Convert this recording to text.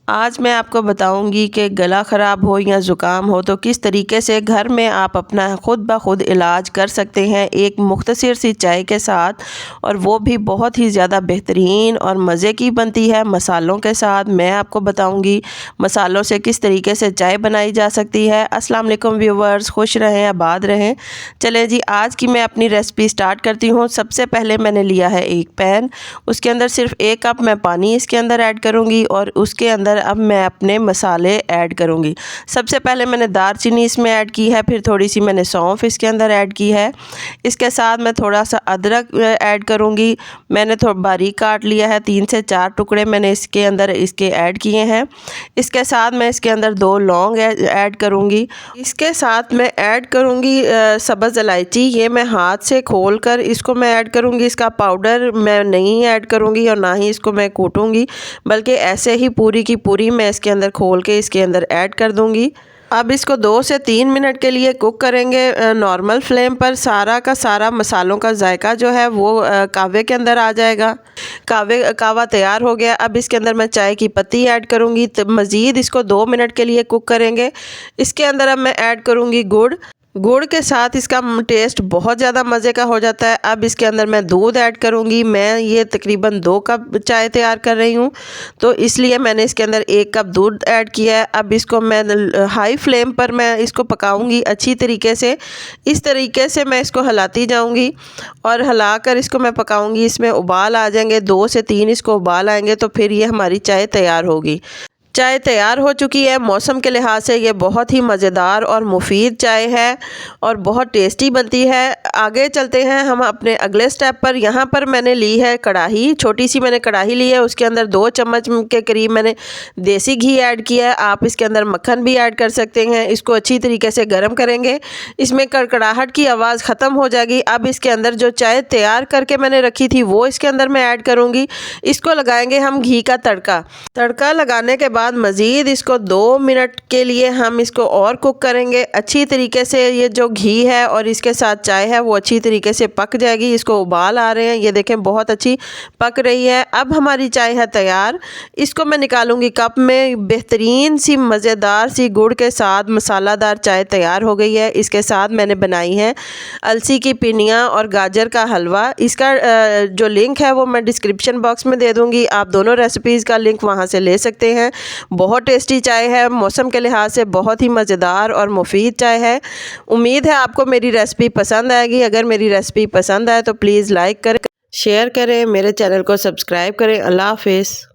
आज मैं आपको बताऊंगी कि गला ख़राब हो या ज़ुकाम हो तो किस तरीके से घर में आप अपना ख़ुद ब खुद इलाज कर सकते हैं एक मुख्तसर सी चाय के साथ, और वो भी बहुत ही ज़्यादा बेहतरीन और मज़े की बनती है मसालों के साथ। मैं आपको बताऊंगी मसालों से किस तरीके से चाय बनाई जा सकती है। अस्सलाम वालेकुम व्यूवर्स, खुश रहें, आबाद रहें। चलें जी, आज की मैं अपनी रेसिपी स्टार्ट करती हूँ। सबसे पहले मैंने लिया है एक पैन, उसके अंदर सिर्फ 1 कप मैं पानी इसके अंदर ऐड करूँगी और उसके अंदर अब मैं अपने मसाले ऐड करूँगी। सबसे पहले मैंने दालचीनी इसमें ऐड की है, फिर थोड़ी सी मैंने सौंफ इसके अंदर ऐड की है। इसके साथ मैं थोड़ा सा अदरक ऐड करूँगी। मैंने थोड़ा बारीक काट लिया है, 3 से 4 टुकड़े मैंने इसके अंदर इसके ऐड किए हैं। इसके साथ मैं इसके अंदर 2 लौंग ऐड करूँगी। इसके साथ मैं ऐड करूँगी सब्ज़ इलायची। ये मैं हाथ से खोल कर इसको मैं ऐड करूँगी। इसका पाउडर मैं नहीं ऐड करूँगी और ना ही इसको मैं कूटूँगी, बल्कि ऐसे ही पूरी की पूरी मैं इसके अंदर खोल के इसके अंदर ऐड कर दूँगी। अब इसको 2 से 3 मिनट के लिए कुक करेंगे नॉर्मल फ्लेम पर। सारा का सारा मसालों का जायका जो है वो कावे के अंदर आ जाएगा। कावा तैयार हो गया। अब इसके अंदर मैं चाय की पत्ती ऐड करूँगी। तो मज़ीद इसको 2 मिनट के लिए कुक करेंगे। इसके अंदर अब मैं ऐड करूँगी गुड़ के साथ इसका टेस्ट बहुत ज़्यादा मज़े का हो जाता है। अब इसके अंदर मैं दूध ऐड करूँगी। मैं ये तकरीबन 2 कप चाय तैयार कर रही हूँ, तो इसलिए मैंने इसके अंदर 1 कप दूध ऐड किया है। अब इसको मैं हाई फ्लेम पर मैं इसको पकाऊँगी अच्छी तरीके से। इस तरीके से मैं इसको हिलाती जाऊँगी और हिलाकर इसको मैं पकाऊँगी। इसमें उबाल आ जाएंगे, 2 से 3 इसको उबाल आएंगे तो फिर ये हमारी चाय तैयार होगी। चाय तैयार हो चुकी है। मौसम के लिहाज से ये बहुत ही मज़ेदार और मुफीद चाय है और बहुत टेस्टी बनती है। आगे चलते हैं हम अपने अगले स्टेप पर। यहाँ पर मैंने ली है कढ़ाई, छोटी सी मैंने कढ़ाई ली है। उसके अंदर 2 चम्मच के करीब मैंने देसी घी ऐड किया है। आप इसके अंदर मक्खन भी ऐड कर सकते हैं। इसको अच्छी तरीके से गर्म करेंगे। इसमें कड़कड़ाहट की आवाज़ ख़त्म हो जाएगी। अब इसके अंदर जो चाय तैयार करके मैंने रखी थी वो इसके अंदर मैं ऐड करूँगी। इसको लगाएंगे हम घी का तड़का लगाने के बाद मज़ीद इसको 2 मिनट के लिए हम इसको और कुक करेंगे अच्छी तरीके से। ये जो घी है और इसके साथ चाय है वो अच्छी तरीके से पक जाएगी। इसको उबाल आ रहे हैं, ये देखें बहुत अच्छी पक रही है। अब हमारी चाय है तैयार। इसको मैं निकालूंगी कप में। बेहतरीन सी मज़ेदार सी गुड़ के साथ मसालादार चाय तैयार हो गई है। इसके साथ मैंने बनाई है अलसी की पिनियाँ और गाजर का हलवा। इसका जो लिंक है वो मैं डिस्क्रिप्शन बॉक्स में दे दूँगी। आप दोनों रेसिपीज़ का लिंक वहाँ से ले सकते हैं। बहुत टेस्टी चाय है, मौसम के लिहाज से बहुत ही मज़ेदार और मुफीद चाय है। उम्मीद है आपको मेरी रेसिपी पसंद आएगी। अगर मेरी रेसिपी पसंद आए तो प्लीज़ लाइक करें, शेयर करें, मेरे चैनल को सब्सक्राइब करें। अल्लाह हाफ़िज़।